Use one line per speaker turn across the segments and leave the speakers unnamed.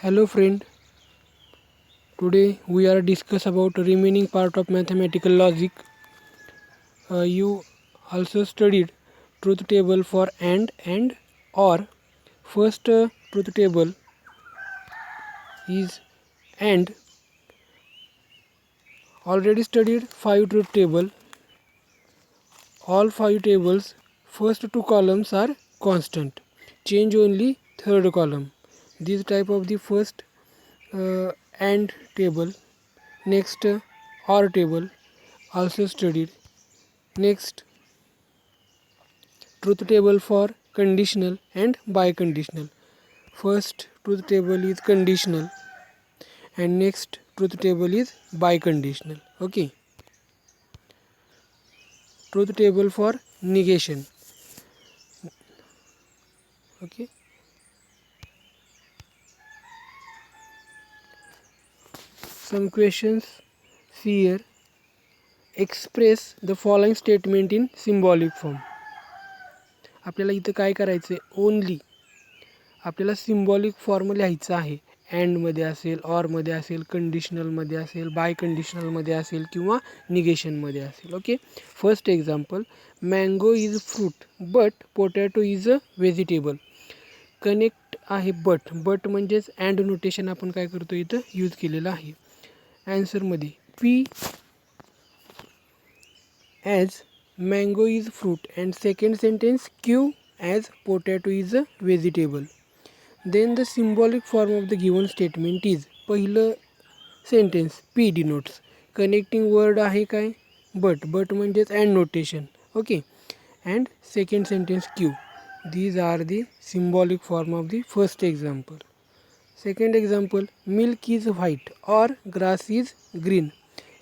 Hello friend, today we are discuss about remaining part of mathematical logic. You also studied truth table for and or. First truth table is and. Already studied 5 truth table. All 5 tables first 2 columns are constant. Change only third column. This type of the first and table. Next or table also studied. Next truth table for conditional and biconditional. First truth table is conditional and next truth table is biconditional. Okay. Truth table for negation. Okay. Some questions here. Express the following statement in symbolic form. आपल्याला इथं काय करायचं आहे? Only आपल्याला symbolic form लिहायचा आहे. अँडमध्ये असेल, ऑरमध्ये असेल, कंडिशनलमध्ये असेल, बाय कंडिशनलमध्ये असेल किंवा निगेशनमध्ये असेल. Okay. First example, mango is fruit but potato is a vegetable. Connect आहे बट म्हणजेच अँड नोटेशन आपण काय करतो इथं यूज केलेलं आहे. ॲन्सरमध्ये P as mango is fruit and second sentence Q as potato is a vegetable. Then the symbolic form of the given statement is पहिलं sentence P denotes connecting word आहे काय बट म्हणजेच and notation. Okay. And second sentence Q. These are the symbolic form of the first example. Second example, milk is white or grass is green.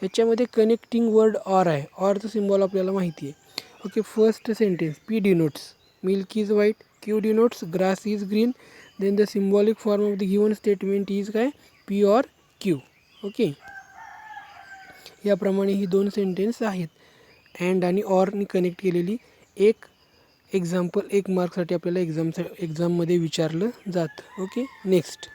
याच्यामध्ये connecting word or आहे. ऑरचं symbol आपल्याला माहिती आहे. Okay. First sentence P denotes milk is white, Q denotes grass is green. Then the symbolic form of the given statement is काय P or Q. Okay. याप्रमाणे ही दोन sentence आहेत and आणि ऑरनी connect केलेली. एक एक्झाम्पल 1 मार्कसाठी आपल्याला एक्झाममध्ये विचारलं जातं. Okay. Next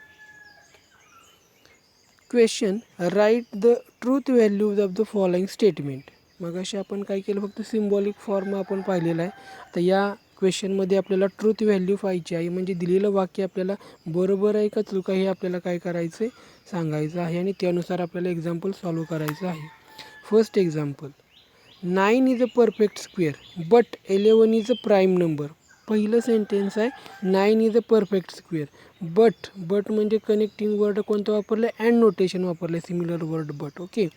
question, write the truth values of the following statement. मग अशी आपण काय केलं फक्त सिम्बॉलिक फॉर्म आपण पाहिलेला आहे. तर या क्वेश्चनमध्ये आपल्याला ट्रूथ व्हॅल्यू पाहिजे आहे. म्हणजे दिलेलं वाक्य आपल्याला बरोबर आहे का चुका हे आपल्याला काय करायचं आहे सांगायचं आहे आणि त्यानुसार आपल्याला एक्झाम्पल सॉल्व करायचं आहे. First example, 9 is a perfect square but 11 is a prime number. पहिलं सेंटेन्स आहे 9 is a perfect square but म्हणजे कनेक्टिंग वर्ड कोणतं वापरलं आहे अँड नोटेशन वापरलं आहे सिमिलर वर्ड बट. ओके.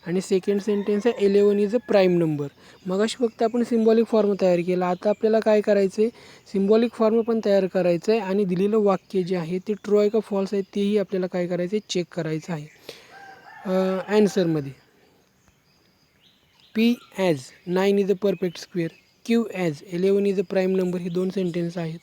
आणि सेकंड सेंटेन्स आहे 11 इज अ प्राईम नंबर. मग अशी फक्त आपण सिम्बॉलिक फॉर्म तयार केला. आता आपल्याला काय करायचं आहे सिम्बॉलिक फॉर्म पण तयार करायचं आहे आणि दिलेलं वाक्य जे आहे ते ट्रू आहे का फॉल्स आहे तेही आपल्याला काय करायचं आहे चेक करायचं आहे. ॲन्सरमध्ये P as 9 is a perfect square, Q as 11 is a prime number, ही दोन सेंटेन्स आहेत.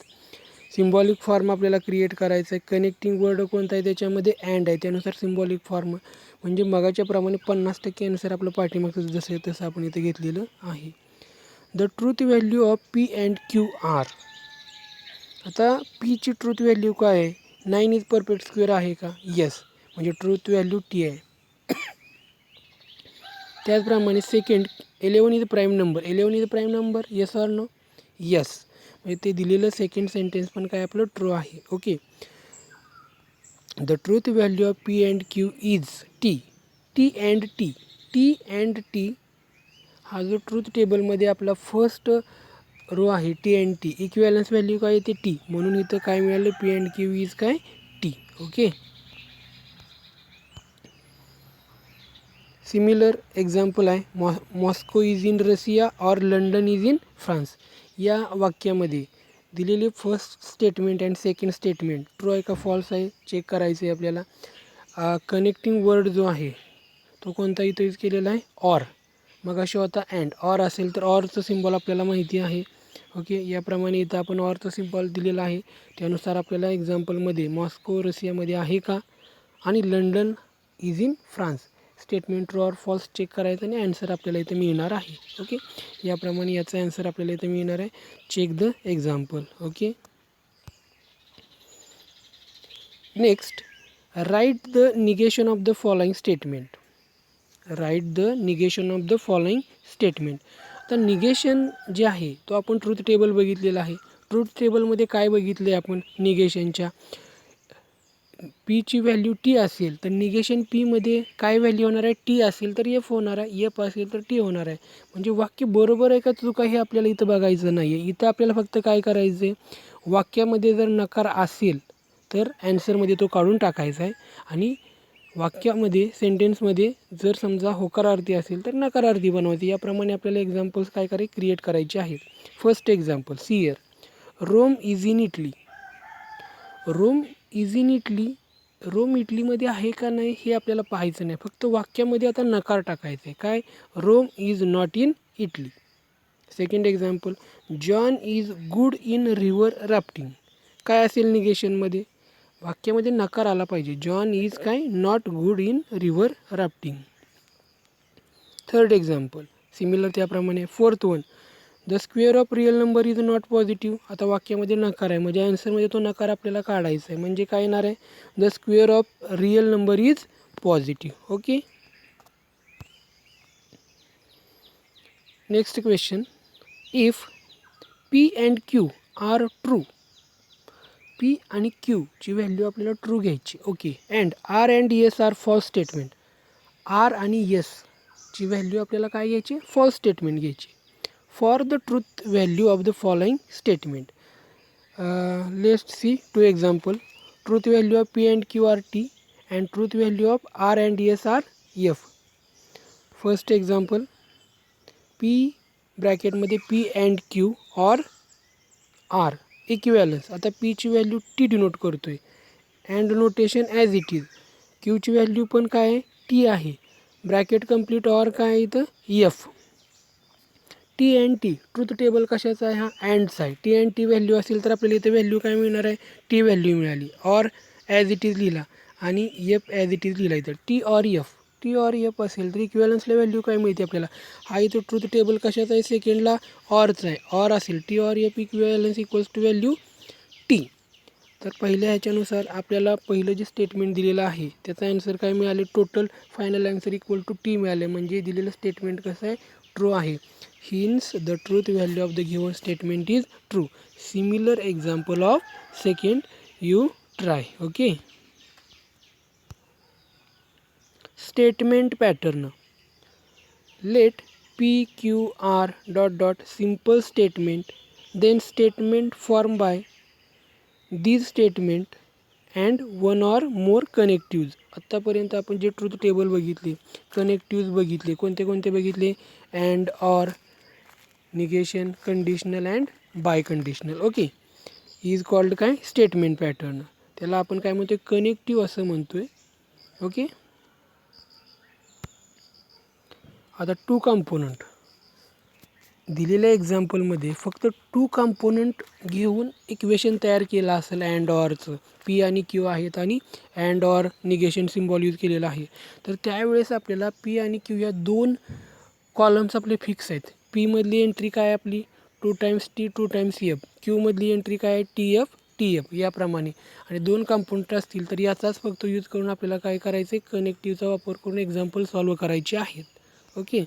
सिम्बॉलिक फॉर्म आपल्याला क्रिएट करायचं आहे. कनेक्टिंग वर्ड कोणता आहे त्याच्यामध्ये अँड आहे त्यानुसार सिम्बॉलिक फॉर्म म्हणजे मगाच्याप्रमाणे 50% आन्सर आपलं पाठीमागचं जसं आहे तसं आपण इथे घेतलेलं आहे. The truth value of P and Q are. आता Pची ट्रूथ व्हॅल्यू काय आहे 9 इज परफेक्ट स्क्वेअर आहे का येस म्हणजे ट्रूथ व्हॅल्यू T आहे. त्याचप्रमाणे second 11 is prime number, 11 is prime number yes or no yes म्हणजे ते दिलेलं सेकंड सेंटेन्स पण काय आपलं ट्रू आहे. Okay. The truth value of P and Q is T and T हा जो ट्रूथ टेबलमध्ये आपला फर्स्ट रो आहे टी अँड टी इक्विवॅलन्स व्हॅल्यू काय येते टी म्हणून इथं काय मिळालं P अँड Q इज काय टी. ओके. सिमिलर एक्झाम्पल आहे मॉस्को इज इन रशिया और लंडन इज इन फ्रान्स. या वाक्यामध्ये दिलेली first statement and second statement true आहे का फॉल्स आहे चेक करायचं आहे आपल्याला. कनेक्टिंग वर्ड जो आहे तो कोणता इथं यूज केलेला आहे ऑर. मग अशी होता अँड ऑर असेल तर ऑरचं सिम्बॉल आपल्याला माहिती आहे. ओके. याप्रमाणे इथं आपण ऑरचं सिम्बॉल दिलेलं आहे त्यानुसार आपल्याला एक्झाम्पलमध्ये मॉस्को रशियामध्ये आहे का आणि London is in France statement true or false check करायचं आणि ॲन्सर आपल्याला इथं मिळणार आहे. ओके. याप्रमाणे याचा ॲन्सर आपल्याला इथं मिळणार आहे. Check the example. Okay. Next write the negation of the following statement. Write the negation of the following statement. आता निगेशन जे आहे तो आपण ट्रूथ टेबल बघितलेला आहे. ट्रूथ टेबलमध्ये काय बघितले आपण निगेशनच्या, पीची व्हॅल्यू टी असेल तर निगेशन पीमध्ये काय व्हॅल्यू होणार आहे, टी असेल तर एफ होणार आहे, एफ असेल तर टी होणार आहे. म्हणजे वाक्य बरोबर आहे का चुका हे आपल्याला इथं बघायचं नाही आहे. इथं आपल्याला फक्त काय करायचं आहे, वाक्यामध्ये जर नकार असेल तर ॲन्सरमध्ये तो काढून टाकायचा आहे, आणि वाक्यामध्ये सेंटेन्समध्ये जर समजा होकारार्थी असेल तर नकारार्थी बनवायचे. याप्रमाणे आपल्याला एक्झाम्पल्स काय क्रिएट करायचे आहेत. First example, see here, Rome is in Italy. Rome is in Italy, Rome इटलीमध्ये आहे का नाही हे आपल्याला पाहायचं नाही, फक्त वाक्यामध्ये आता नकार टाकायचं आहे. काय, Rome is not in Italy. Second example, John is good in river rafting. काय असेल निगेशनमध्ये, वाक्यामध्ये नकार आला पाहिजे. जॉन इज काय, not good in river rafting. Third example similar त्याप्रमाणे. Fourth one, the square of real number is not positive. आता वाक्यामध्ये नकार आहे, म्हणजे आन्सरमध्ये तो नकार आपल्याला काढायचा आहे. म्हणजे काय येणार आहे, the square of real number is positive. Okay. Next question, if P and Q are true. P आणि क्यूची व्हॅल्यू आपल्याला ट्रू घ्यायची. Okay. And R and yes are false statement. R आणि येसची व्हॅल्यू आपल्याला काय घ्यायची, फॉल्स स्टेटमेंट घ्यायची. For the truth value of the following statement. Let's see two example. Truth value of P and Q are T and truth value of R and yes R F. First example, P ब्रॅकेटमध्ये P and Q or R equivalence. आता पीची value T denote करतो आहे, and notation as it is. क्यूची value पण काय आहे, T आहे, ब्रॅकेट कंप्लीट ऑर काय आहे इथं, F. T and T, truth table कशाचा आहे, हा अँडचा आहे. टी अँड टी व्हॅल्यू असेल तर आपल्याला इथे व्हॅल्यू काय मिळणार आहे, टी व्हॅल्यू मिळाली. ऑर ॲज इट इज लिहिला आणि एफ ॲज इट इज लिहिला. इथं T or F, T or F असेल तर इक्विवॅलन्सला व्हॅल्यू काय मिळते आपल्याला. हा इथं ट्रूथ टेबल कशाचा आहे, सेकंडला ऑरचा आहे. ऑर असेल T or F equivalence equals to value T. तर पहिल्या ह्याच्यानुसार आपल्याला पहिलं जे स्टेटमेंट दिलेलं आहे त्याचा ॲन्सर काय मिळाले, total final answer equal to T मिळाले. म्हणजे दिलेलं स्टेटमेंट कसं आहे, ट्रू आहे. Hence the truth value of the given statement is true. Similar example of second you try. Okay. Statement pattern. Let P Q R dot dot simple statement, then statement form by these statement and one or more connectives. आत्तापर्यंत आपण जे truth table बघितले, कनेक्टिव्ज बघितले, कोणते कोणते बघितले, and or, negation, conditional and biconditional. Okay. Is called काय, statement pattern. त्याला आपण काय म्हणतो, कनेक्टिव्ह असं म्हणतो आहे. ओके. आता टू कंपोनंट दिलेल्या एक्झाम्पलमध्ये फक्त टू कंपोनंट घेऊन इक्वेशन तयार केलं असेल अँड ऑरचं, पी आणि क्यू आहेत आणि and or negation symbol use केलेलं आहे, तर त्यावेळेस आपल्याला पी आणि क्यू या दोन कॉलम्स आपले फिक्स आहेत. पीमधली एंट्री काय आपली, 2 टाइम्स टी 2 टाइम्स एफ. क्यूमधली एंट्री काय, टी एफ टी एफ याप्रमाणे. आणि दोन कंपोनंट असतील तर याचाच फक्त यूज करून आपल्याला काय करायचं आहे, कनेक्टिव्हचा वापर करून एक्झाम्पल सॉल्व करायचे आहेत. Okay.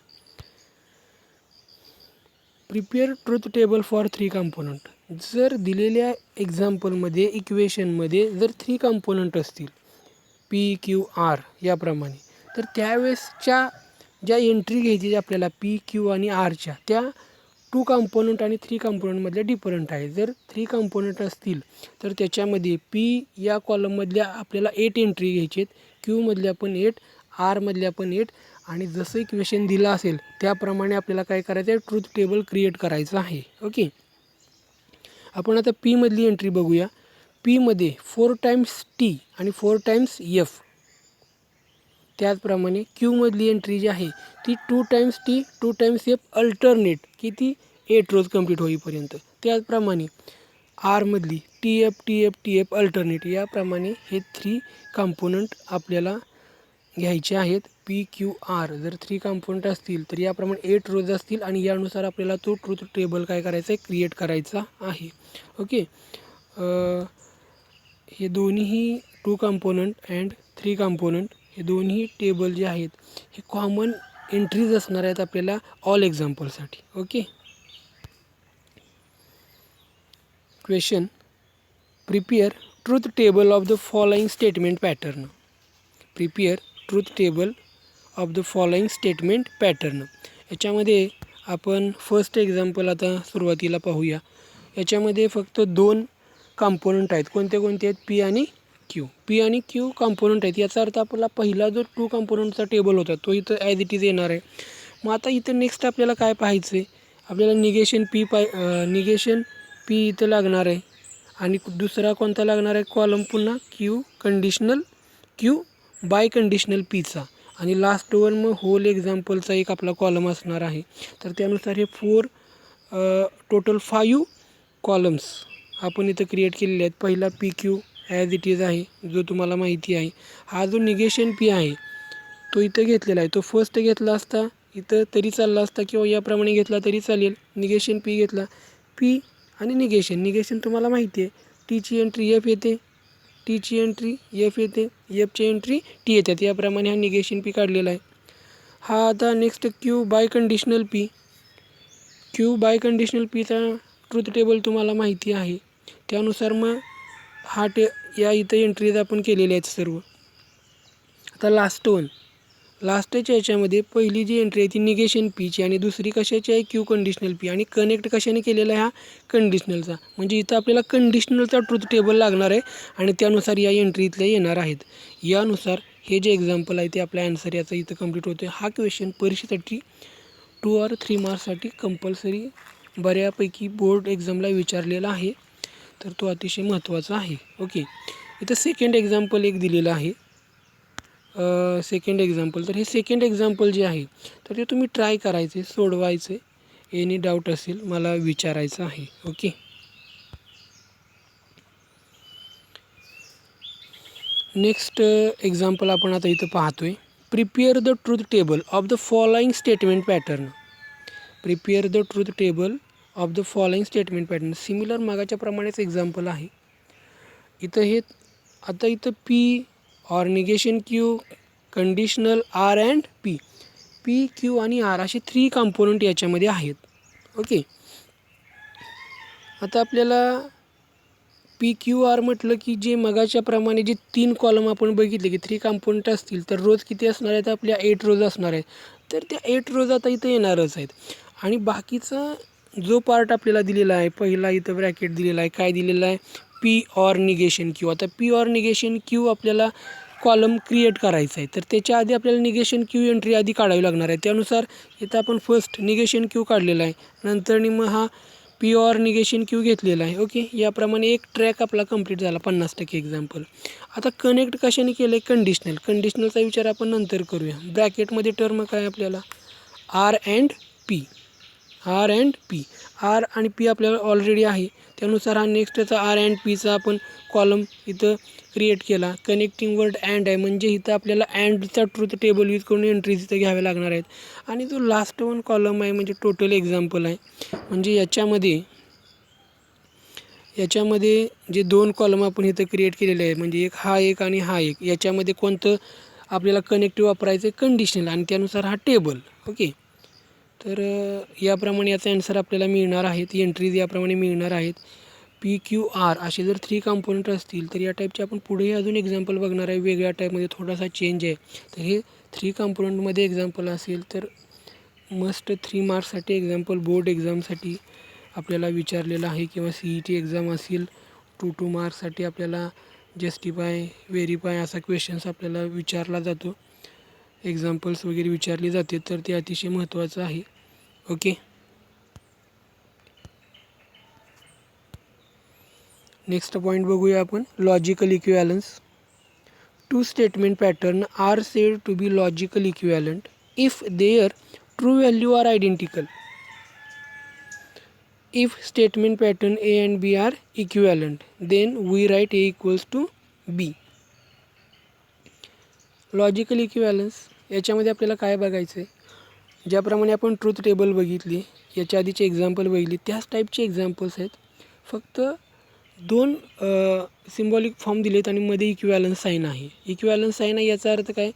Prepare truth table for 3 component. जर दिलेल्या एक्झाम्पलमध्ये इक्वेशनमध्ये जर 3 कंपोनंट असतील, पी क्यू आर याप्रमाणे, तर त्यावेळेसच्या ज्या एंट्री घ्यायची आपल्याला पी क्यू आणि आरच्या, त्या 2 कंपोनंट आणि 3 कंपोनंटमधल्या डिफरंट आहे. जर 3 कंपोनंट असतील तर त्याच्यामध्ये पी या कॉलममधल्या आपल्याला 8 एंट्री घ्यायची आहेत, क्यूमधल्या पण 8, आरमधल्या पण 8, आणि जसं इक्वेशन दिलं असेल त्याप्रमाणे आपल्याला काय करायचं आहे, ट्रूथ टेबल क्रिएट करायचं आहे. ओके. आपण आता पीमधली एंट्री बघूया. पीमध्ये 4 टाइम्स टी आणि 4 टाइम्स एफ. त्याचप्रमाणे क्यूमधली एंट्री जी आहे ती 2 times T 2 times F alternate, किती 8 रोज कंप्लीट होईपर्यंत. त्याचप्रमाणे आरमधली T F T F T F alternate. याप्रमाणे हे 3 कंपोनंट आपल्याला घ्यायचे आहेत. पी क्यू आर जर 3 कंपोनंट असतील तर याप्रमाणे 8 रोज असतील आणि यानुसार आपल्याला तो ट्रूथ टेबल काय करायचा आहे, क्रिएट करायचा आहे. ओके. हे दोन्हीही 2 कंपोनंट अँड 3 कंपोनंट हे दोन्ही टेबल जे आहेत हे कॉमन एंट्रीज असणार आहेत आपल्याला ऑल एक्झाम्पलसाठी. Okay. Question, prepare truth table of the following statement pattern. Prepare truth table of the following statement pattern. याच्यामध्ये आपण फर्स्ट एक्झाम्पल आता सुरुवातीला पाहूया. याच्यामध्ये फक्त 2 कंपोनंट आहेत. कोणते कोणते आहेत? पी आणि क्यू. पी आणि क्यू कंपोनंट आहेत. याचा अर्थ आपला पहिला जो 2 कंपोनंटचा टेबल होता तो इथं ॲज इट इज येणार आहे. मग आता इथं नेक्स्ट आपल्याला काय पाहायचं आहे? आपल्याला निगेशन पी इथं लागणार आहे आणि दुसरा कोणता लागणार आहे कॉलम? पुन्हा क्यू बाय कंडिशनल पीचा आणि लास्ट वन मग होल एक्झाम्पलचा एक आपला कॉलम असणार आहे. तर त्यानुसार हे टोटल 5 कॉलम्स आपण इथं क्रिएट केलेले आहेत. पहिला P Q as it is आहे जो तुम्हाला माहिती आहे. हा जो निगेशन पी आहे तो इथं घेतलेला आहे. तो फर्स्ट घेतला असता इथं तरी चालला असता किंवा याप्रमाणे घेतला तरी चालेल. निगेशन पी घेतला. पी आणि निगेशन तुम्हाला माहिती आहे. टीची एंट्री एफ येते, टीची एंट्री एफ येते, एफची एंट्री टी येतात. याप्रमाणे हा निगेशन पी काढलेला आहे. हा आता नेक्स्ट क्यू बाय कंडिशनल पीचा ट्रूथ टेबल तुम्हाला माहिती आहे. त्यानुसार मग या इथं एंट्रीज आपण केलेल्या आहेत सर्व. आता लास्टच्या याच्यामध्ये पहिली जी एंट्री आहे ती निगेशन पीची आणि दुसरी कशाची आहे? Q conditional P. आणि कनेक्ट कशाने केलेला आहे? हा कंडिशनलचा. म्हणजे इथं आपल्याला कंडिशनलचा ट्रूथ टेबल लागणार आहे आणि त्यानुसार या एंट्री इथल्या येणार आहेत. यानुसार हे जे एक्झाम्पल आहे ते आपला ॲन्सर याचा इथं कंप्लीट होतो आहे. हा क्वेश्चन परीक्षेसाठी 2 or 3 मार्क्ससाठी कंपल्सरी बऱ्यापैकी बोर्ड एक्झामला विचारलेला आहे. तर तो अतिशय महत्त्वाचा आहे. ओके. इथं सेकंड एक्झाम्पल एक दिलेलं आहे. Second example. तर हे सेकंड एक्झाम्पल जे आहे तर ते तुम्ही ट्राय करायचे, सोडवायचे. एनी डाऊट असेल मला विचारायचं आहे. ओके. नेक्स्ट एक्झाम्पल आपण आता इथं पाहतो आहे. Prepare the truth table of the following statement pattern. Prepare the truth table of the following statement pattern. Similar मागाच्या प्रमाणेच एक्झाम्पल आहे. इथं P or negation Q, conditional R and P. P Q आणि आर असे 3 component याच्यामध्ये आहेत. Okay. आता आपल्याला पी क्यू आर म्हटलं की जे मगाच्या प्रमाणे जे 3 कॉलम आपण बघितले की 3 कंपोनंट असतील तर रोज किती असणार आहेत? आपल्या 8 रोज असणार आहेत. तर त्या 8 रोज आता इथं येणारच आहेत. आणि बाकीचा जो पार्ट आपल्याला दिलेला आहे, पहिला इथं ब्रॅकेट दिलेला आहे. काय दिलेलं आहे? P or negation Q. आता पी ऑर निगेशन क्यू आपल्याला कॉलम क्रिएट करायचा आहे. तर त्याच्या आधी आपल्याला निगेशन क्यू एंट्री आधी काढावी लागणार आहे. त्यानुसार इथं आपण फर्स्ट निगेशन क्यू काढलेला आहे. नंतर मग हा पी ऑर निगेशन क्यू घेतलेला आहे. ओके. याप्रमाणे एक ट्रॅक आपला कंप्लीट झाला 50% एक्झाम्पल. आता कनेक्ट कशाने केलं आहे? कंडिशनलचा विचार आपण नंतर करूया. ब्रॅकेटमध्ये टर्म काय आपल्याला? R and P. आर आणि पी आपल्याला ऑलरेडी आहे. त्यानुसार हा नेक्स्टचा आर अँड पीचा आपण कॉलम इथं क्रिएट केला. कनेक्टिंग वर्ड अँड आहे म्हणजे इथं आपल्याला अँडचा ट्रूथ टेबल यूज करून एंट्रीज इथं घ्याव्या लागणार आहेत. आणि जो लास्ट वन कॉलम आहे म्हणजे टोटल एक्झाम्पल आहे. म्हणजे याच्यामध्ये जे 2 कॉलम आपण इथं क्रिएट केलेले आहे म्हणजे हा एक आणि हा एक. याच्यामध्ये कोणतं आपल्याला कनेक्टिव्ह वापरायचं आहे? कंडिशनल. आणि त्यानुसार हा टेबल. ओके. तर याप्रमाणे याचा ॲन्सर आपल्याला मिळणार आहेत. एंट्रीज याप्रमाणे मिळणार आहेत. पी क्यू आर असे जर 3 कंपोनंट असतील तर या टाईपचे आपण पुढेही अजून एक्झाम्पल बघणार आहे. वेगळ्या टाईपमध्ये थोडासा चेंज आहे. तर हे 3 कंपोनंटमध्ये एक्झाम्पल असेल तर मस्ट 3 मार्क्ससाठी एक्झाम्पल बोर्ड एक्झामसाठी आपल्याला विचारलेलं आहे. किंवा CET एक्झाम असेल 2 मार्क्ससाठी आपल्याला जस्टिफाय, व्हेरीफाय असा क्वेश्चन्स आपल्याला विचारला जातो. एक्झाम्पल्स वगैरे विचारले जाते. तर ते अतिशय महत्त्वाचं आहे. ओके. नेक्स्ट पॉईंट बघूया आपण. Logical equivalence. 2 statement pattern are said to be logical equivalent if their true value are identical. If statement pattern A and B are equivalent, then we write A equals to B. Logical equivalence याच्यामध्ये आपल्याला काय बघायचं आहे? ज्याप्रमाणे आपण truth table बघितली, याच्या आधीचे एक्झाम्पल बघितली, त्याच टाईपचे एक्झाम्पल्स आहेत. फक्त दोन सिम्बॉलिक फॉर्म दिलेत आणि मध्ये इक्विवॅलन्स साईन आहे. इक्विवॅलन्स साईन आहे याचा अर्थ काय,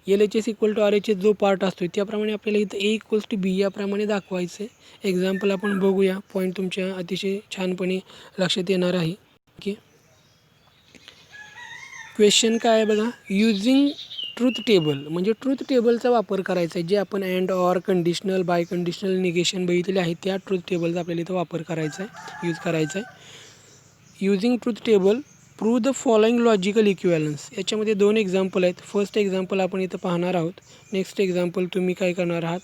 LHS इक्वल टू RHS जो पार्ट असतो त्याप्रमाणे आपल्याला इथं A इक्वल्स टू B याप्रमाणे दाखवायचं आहे. एक्झाम्पल आपण बघूया. पॉईंट तुमच्या अतिशय छानपणे लक्षात येणार आहे. ओके, क्वेश्चन काय आहे बघा. यूजिंग ट्रूथ टेबल, म्हणजे ट्रूथ टेबलचा वापर करायचा आहे. जे आपण and or conditional biconditional negation बघितलेले आहे त्या ट्रूथ टेबलचा आपल्याला इथं वापर करायचा आहे, यूज करायचा आहे. Using truth table prove the following logical equivalence. याच्यामध्ये दोन एक्झाम्पल आहेत. फर्स्ट एक्झाम्पल आपण इथं पाहणार आहोत. नेक्स्ट एक्झाम्पल तुम्ही काय करणार आहात,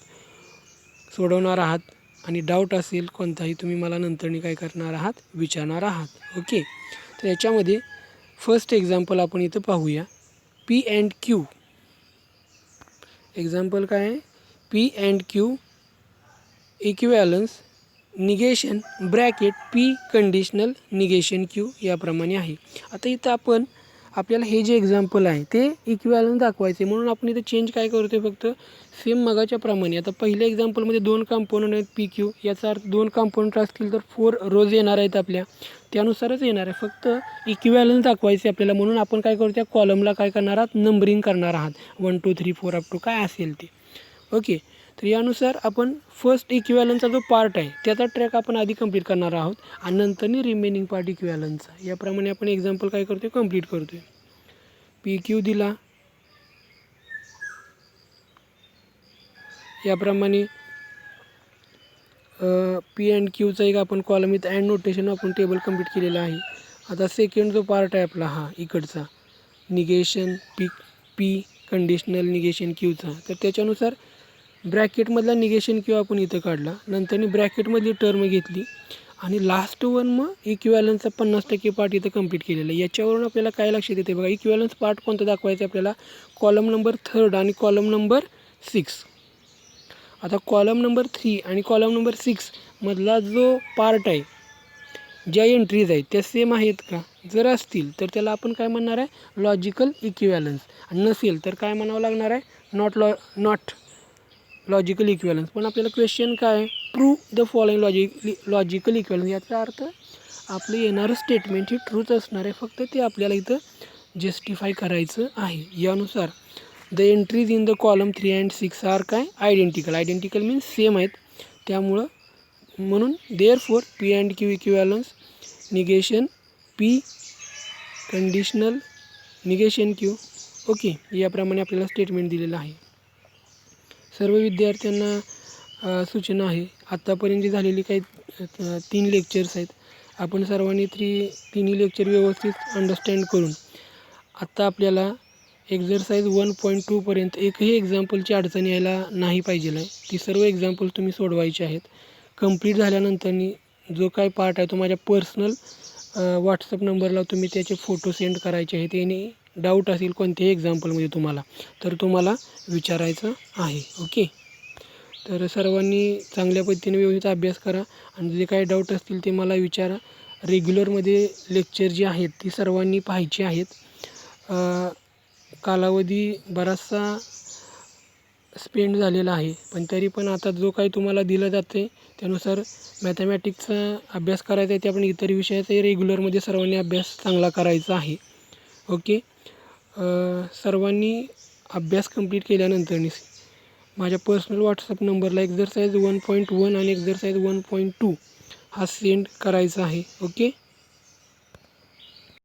सोडवणार आहात. आणि डाऊट असेल कोणताही तुम्ही मला नंतरनी काय करणार आहात, विचारणार आहात. ओके, तर याच्यामध्ये फर्स्ट एक्झाम्पल आपण इथं पाहूया. P and Q. एक्झाम्पल काय आहे, P and Q equivalence negation bracket P conditional negation Q याप्रमाणे आहे. आता इथं आपण आपल्याला हे जे एक्झाम्पल आहे ते इक्विवॅलन्स दाखवायचे, म्हणून आपण इथं चेंज काय करतो, फक्त सेम मगाच्या प्रमाणे. आता पहिल्या एक्झाम्पलमध्ये 2 कंपोनंट आहेत PQ, याचा अर्थ 2 कंपोनंट असतील तर 4 रोज येणार आहेत आपल्या, त्यानुसारच येणार आहे. फक्त इक्विवॅलन्स दाखवायचे आपल्याला, म्हणून आपण काय करू, त्या कॉलमला काय करणार आहात, नंबरिंग करणार आहात. 1 2 3 4 अप टू काय असेल ते. ओके, तर यानुसार आपण फर्स्ट इक्विवॅलन्सचा जो पार्ट आहे त्याचा ट्रॅक आपण आधी कंप्लीट करणार आहोत आणि नंतरनी रिमेनिंग पार्ट इक्विवॅलन्सचा. याप्रमाणे आपण एक्झाम्पल काय करतो, कंप्लीट करतो आहे. PQ दिला, याप्रमाणे P अँड Qचा एक आपण कॉलम इथं अँड नोटेशन आपण टेबल कंप्लीट केलेला आहे. आता सेकंड जो पार्ट आहे आपला हा इकडचा निगेशन P कंडिशनल निगेशन Qचा, तर त्याच्यानुसार ब्रॅकेटमधला निगेशन Q आपण इथं काढला, नंतरनी ब्रॅकेटमधली टर्म घेतली आणि लास्ट वन मग इक्विवॅलन्सचा 50% पार्ट इथं कंप्लीट केलेला आहे. याच्यावरून आपल्याला काय लक्षात येते बघा, इक्विवॅलन्स पार्ट कोणता दाखवायचा आपल्याला, कॉलम नंबर 3 आणि कॉलम नंबर 6. आता कॉलम नंबर 3 आणि कॉलम नंबर 6 मधला जो पार्ट आहे, ज्या एंट्रीज आहेत त्या सेम आहेत का, जर असतील तर त्याला आपण काय म्हणणार आहे, लॉजिकल इक्विवॅलन्स. आणि नसेल तर काय म्हणावं लागणार आहे, नॉट लॉजिकल इक्विवॅलन्स. पण आपल्याला क्वेश्चन काय आहे, प्रूव्ह द फॉलोइंग लॉजिकल इक्विवॅलन्स. याचा अर्थ आपलं येणारं स्टेटमेंट हे ट्रूथ असणार आहे, फक्त ते आपल्याला इथं जस्टिफाय करायचं आहे. यानुसार the entries in the column 3 and 6 are काय, आयडेंटिकल मीन्स सेम आहेत. त्यामुळं म्हणून therefore P and Q equivalence negation P conditional negation Q. Okay, याप्रमाणे आपल्याला स्टेटमेंट दिलेलं आहे. सर्व विद्यार्थ्यांना सूचना आहे, आत्तापर्यंत जी झालेली काही 3 लेक्चर्स आहेत, आपण सर्वांनी तिन्ही लेक्चर व्यवस्थित अंडरस्टँड करून आत्ता आपल्याला एक्झरसाईज 1.2पर्यंत एकही एक्झाम्पलची अडचण यायला नाही पाहिजे आहे. ती सर्व एक्झाम्पल तुम्ही सोडवायचे आहेत. कंप्लीट झाल्यानंतरनी जो काय पार्ट आहे तो माझ्या पर्सनल व्हॉट्सअप नंबरला तुम्ही त्याचे फोटो सेंड करायचे आहेत. याने डाऊट असेल कोणत्याही एक्झाम्पलमध्ये तुम्हाला, तर तुम्हाला विचारायचं आहे. ओके, तर सर्वांनी चांगल्या पद्धतीने व्यवस्थित अभ्यास करा आणि जे काही डाऊट असतील ते मला विचारा. रेग्युलरमध्ये लेक्चर जे आहेत ती सर्वांनी पाहायची आहेत. कालावधी बराचसा स्पेंड झालेला आहे, पण तरी पण आता जो काही तुम्हाला दिलं जातं आहे त्यानुसार मॅथमॅटिक्सचा अभ्यास करायचा आहे. ते आपण इतर विषयाचाही रेग्युलरमध्ये सर्वांनी अभ्यास चांगला करायचा आहे. ओके, सर्वांनी अभ्यास कंप्लीट केल्यानंतर माझ्या पर्सनल व्हॉट्सअप नंबरला एक्झरसाईज 1.1 आणि एक्झरसाईज 1.2 हा सेंड करायचा आहे. ओके.